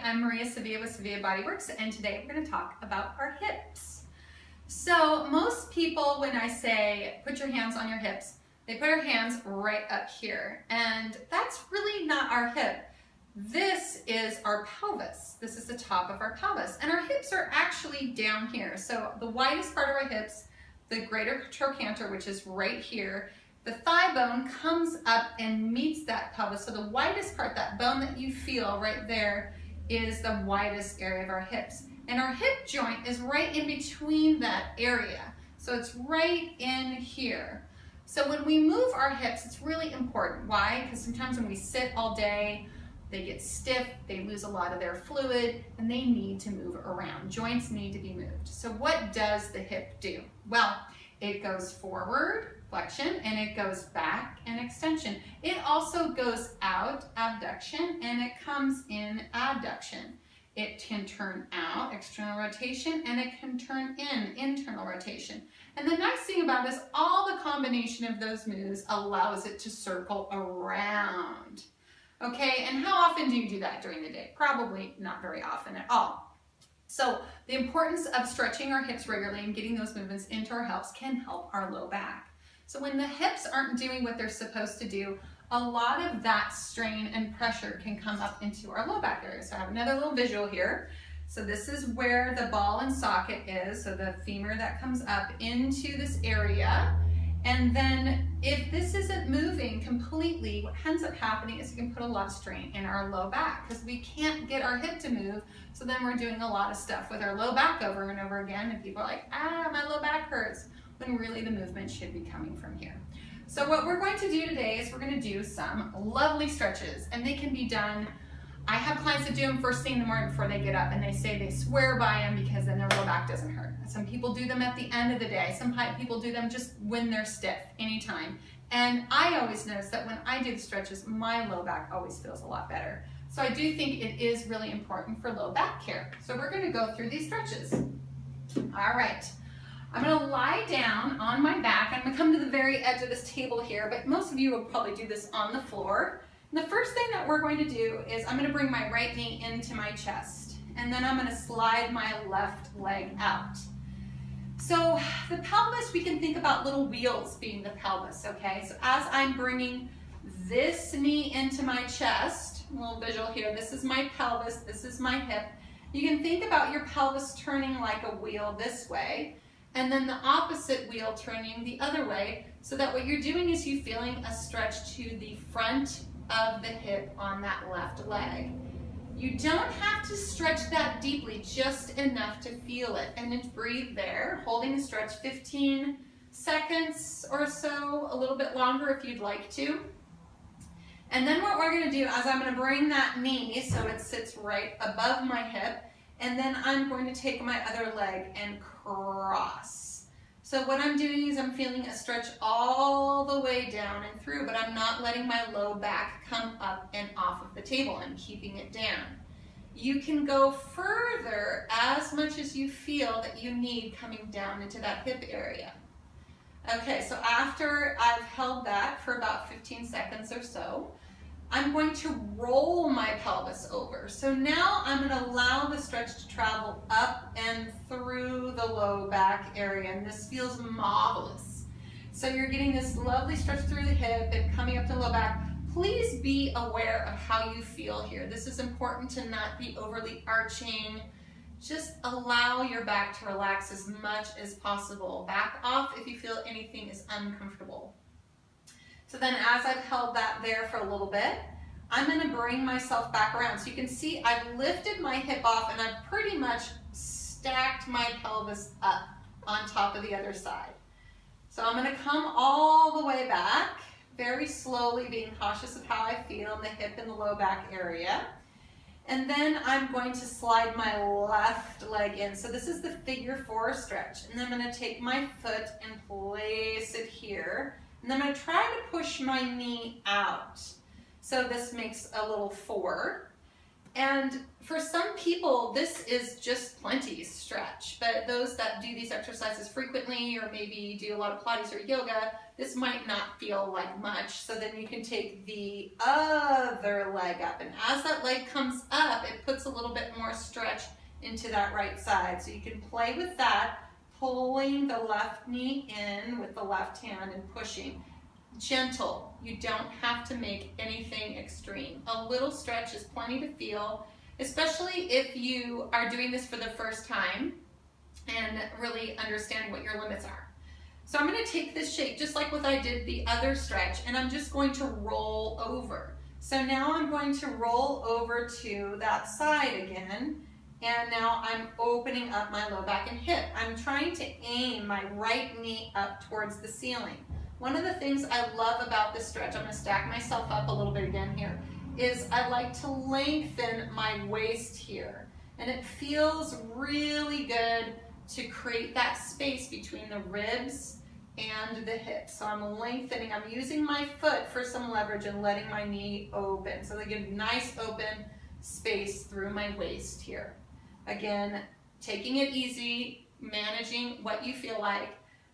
I'm Maria Sevilla with Sevilla Body Works, and today we're going to talk about our hips. So most people, when I say put your hands on your hips, they put their hands right up here, and that's really not our hip. This is our pelvis. This is the top of our pelvis, and our hips are actually down here. So the widest part of our hips, the greater trochanter, which is right here, the thigh bone comes up and meets that pelvis. So the widest part, that bone that you feel right there, is the widest area of our hips. And our hip joint is right in between that area. So it's right in here. So when we move our hips, it's really important. Why? Because sometimes when we sit all day, they get stiff, they lose a lot of their fluid, and they need to move around. Joints need to be moved. So what does the hip do? Well, it goes forward, flexion, and it goes back and extension. It also goes out, abduction, and it comes in, adduction. It can turn out, external rotation, and it can turn in, internal rotation. And the nice thing about it is all the combination of those moves allows it to circle around. Okay, and how often do you do that during the day? Probably not very often at all. So the importance of stretching our hips regularly and getting those movements into our hips can help our low back. So when the hips aren't doing what they're supposed to do, a lot of that strain and pressure can come up into our low back area. So I have another little visual here. So this is where the ball and socket is, so the femur that comes up into this area. And then if this isn't moving completely, what ends up happening is it can put a lot of strain in our low back because we can't get our hip to move. So then we're doing a lot of stuff with our low back over and over again, and people are like, my low back hurts, when really the movement should be coming from here. So what we're going to do today is we're going to do some lovely stretches, and they can be done. I have clients that do them first thing in the morning before they get up, and they say they swear by them because then their low back doesn't hurt. Some people do them at the end of the day. Some people do them just when they're stiff, anytime. And I always notice that when I do the stretches, my low back always feels a lot better. So I do think it is really important for low back care. So we're going to go through these stretches. All right. I'm going to lie down on my back. I'm going to come to the very edge of this table here, but most of you will probably do this on the floor. And the first thing that we're going to do is I'm going to bring my right knee into my chest, and then I'm going to slide my left leg out. So the pelvis, we can think about little wheels being the pelvis, okay? So as I'm bringing this knee into my chest, a little visual here, this is my pelvis, this is my hip. You can think about your pelvis turning like a wheel this way, and then the opposite wheel turning the other way, so that what you're doing is you're feeling a stretch to the front of the hip on that left leg. You don't have to stretch that deeply, just enough to feel it. And then breathe there, holding the stretch 15 seconds or so, a little bit longer if you'd like to. And then what we're going to do is I'm going to bring that knee so it sits right above my hip, and then I'm going to take my other leg and cross. So what I'm doing is I'm feeling a stretch all the way down and through, but I'm not letting my low back come up and off of the table. I'm keeping it down. You can go further as much as you feel that you need coming down into that hip area. Okay, so after I've held that for about 15 seconds or so, I'm going to roll my pelvis over. So now I'm going to allow the stretch to travel up and through the low back area, and this feels marvelous. So you're getting this lovely stretch through the hip and coming up to the low back. Please be aware of how you feel here. This is important to not be overly arching. Just allow your back to relax as much as possible. Back off if you feel anything is uncomfortable. So then as I've held that there for a little bit, I'm going to bring myself back around. So you can see I've lifted my hip off and I've pretty much stacked my pelvis up on top of the other side. So I'm going to come all the way back, very slowly, being cautious of how I feel in the hip and the low back area. And then I'm going to slide my left leg in. So this is the figure 4 stretch. And then I'm going to take my foot and place it here. And then I'm going to try to push my knee out. So this makes a little 4. And for some people, this is just plenty stretch. But those that do these exercises frequently, or maybe do a lot of Pilates or yoga, this might not feel like much. So then you can take the other leg up. And as that leg comes up, it puts a little bit into that right side. So you can play with that, pulling the left knee in with the left hand and pushing. Gentle. You don't have to make anything extreme. A little stretch is plenty to feel, especially if you are doing this for the first time and really understanding what your limits are. So I'm going to take this shape just like what I did the other stretch, and I'm just going to roll over. So now I'm going to roll over to that side again, and now I'm opening up my low back and hip. I'm trying to aim my right knee up towards the ceiling. One of the things I love about this stretch, I'm going to stack myself up a little bit again here, is I like to lengthen my waist here. And it feels really good to create that space between the ribs and the hips. So I'm lengthening, I'm using my foot for some leverage and letting my knee open. So they get nice open space through my waist here. Again, taking it easy, managing what you feel like,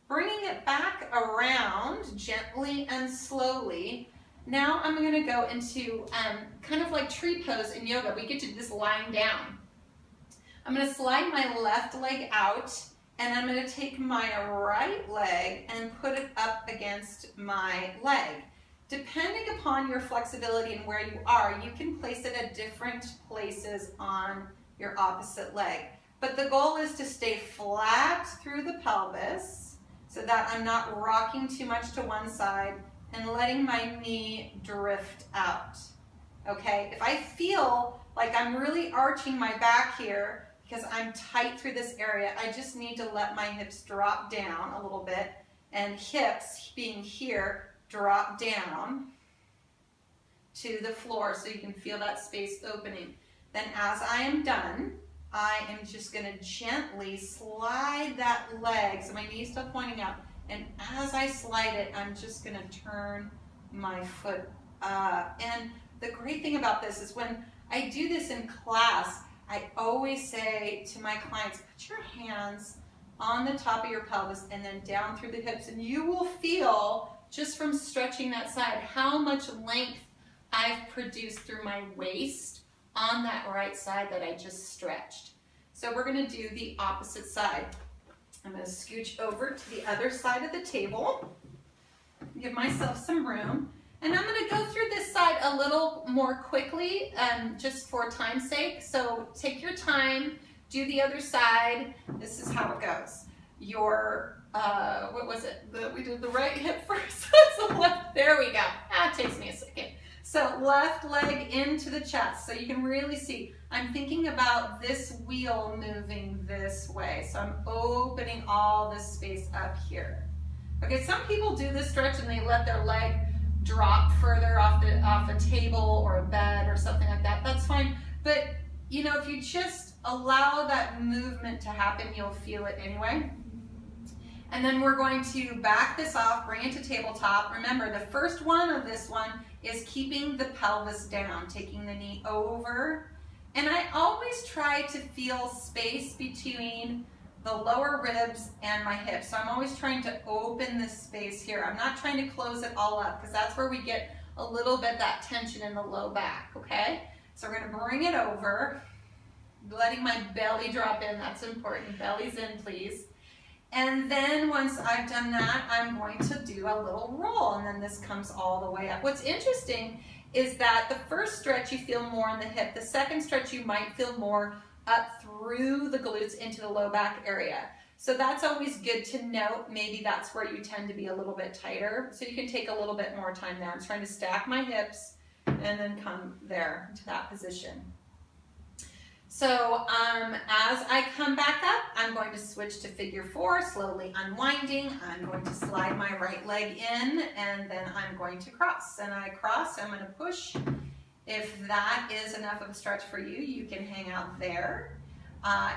bringing it back around gently and slowly. Now I'm going to go into kind of like tree pose in yoga. We get to this lying down. I'm going to slide my left leg out, and I'm going to take my right leg and put it up against my leg. Depending upon your flexibility and where you are, you can place it at different places on your opposite leg. But the goal is to stay flat through the pelvis so that I'm not rocking too much to one side and letting my knee drift out. Okay, if I feel like I'm really arching my back here because I'm tight through this area, I just need to let my hips drop down a little bit, and hips being here, drop down to the floor so you can feel that space opening. Then as I am done, I am just going to gently slide that leg, so my knee's still pointing out, and as I slide it, I'm just going to turn my foot up. And the great thing about this is when I do this in class, I always say to my clients, put your hands on the top of your pelvis and then down through the hips, and you will feel, just from stretching that side, how much length I've produced through my waist on that right side that I just stretched. So we're going to do the opposite side. I'm going to scooch over to the other side of the table, give myself some room, and I'm going to go through this side a little more quickly, just for time's sake. So take your time, do the other side. This is how it goes. Your, what was it? We did the right hip first, that's the left, there we go. It takes me a second. So left leg into the chest, so you can really see, I'm thinking about this wheel moving this way. So I'm opening all this space up here. Okay, some people do this stretch and they let their leg drop further off a table or a bed or something like that. That's fine. But you know, if you just allow that movement to happen, you'll feel it anyway. And then we're going to back this off, bring it to tabletop. Remember, the first one of this one is keeping the pelvis down, taking the knee over. And I always try to feel space between the lower ribs and my hips. So I'm always trying to open this space here. I'm not trying to close it all up because that's where we get a little bit that tension in the low back, okay? So we're gonna bring it over, letting my belly drop in, that's important. Belly's in, please. And then once I've done that, I'm going to do a little roll, and then this comes all the way up. What's interesting is that the first stretch you feel more in the hip. The second stretch you might feel more up through the glutes into the low back area. So that's always good to note. Maybe that's where you tend to be a little bit tighter. So you can take a little bit more time there. I'm trying to stack my hips and then come there to that position. So as I come back up, I'm going to switch to figure four, slowly unwinding. I'm going to slide my right leg in, and then I'm going to cross. And I cross, I'm going to push. If that is enough of a stretch for you, you can hang out there.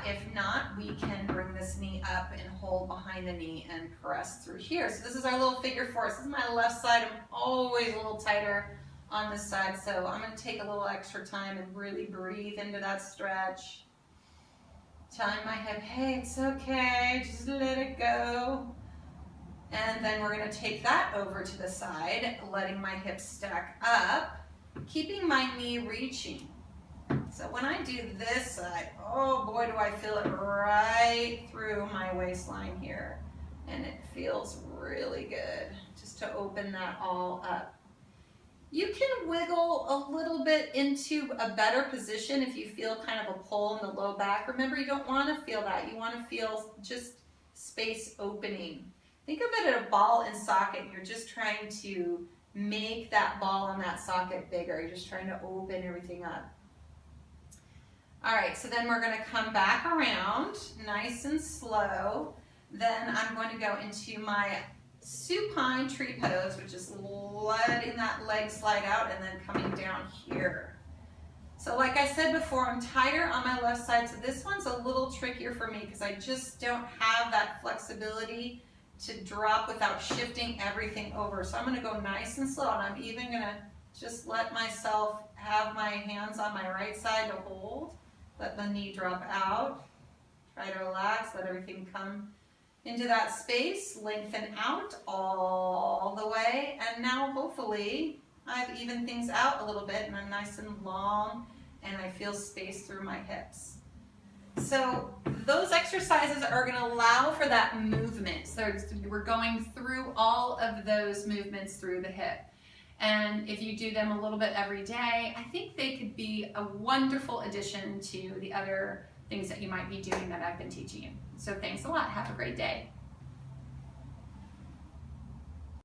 If not, we can bring this knee up and hold behind the knee and press through here. So this is our little figure four. This is my left side. I'm always a little tighter on this side, so I'm going to take a little extra time and really breathe into that stretch. Telling my hip, hey, it's okay, just let it go. And then we're going to take that over to the side, letting my hips stack up, keeping my knee reaching. So when I do this side, oh boy, do I feel it right through my waistline here. And it feels really good just to open that all up. You can wiggle a little bit into a better position if you feel kind of a pull in the low back. Remember, you don't want to feel that. You want to feel just space opening. Think of it as a ball and socket. You're just trying to make that ball and that socket bigger. You're just trying to open everything up. All right, so then we're going to come back around nice and slow. Then I'm going to go into my supine tree pose, which is letting that leg slide out and then coming down here. So like I said before, I'm tighter on my left side, so this one's a little trickier for me because I just don't have that flexibility to drop without shifting everything over. So I'm going to go nice and slow, and I'm even going to just let myself have my hands on my right side to hold. Let the knee drop out. Try to relax, let everything come into that space, lengthen out all the way, and now hopefully I've evened things out a little bit and I'm nice and long and I feel space through my hips. So those exercises are going to allow for that movement. So we're going through all of those movements through the hip. And if you do them a little bit every day, I think they could be a wonderful addition to the other things that you might be doing that I've been teaching you. So thanks a lot. Have a great day.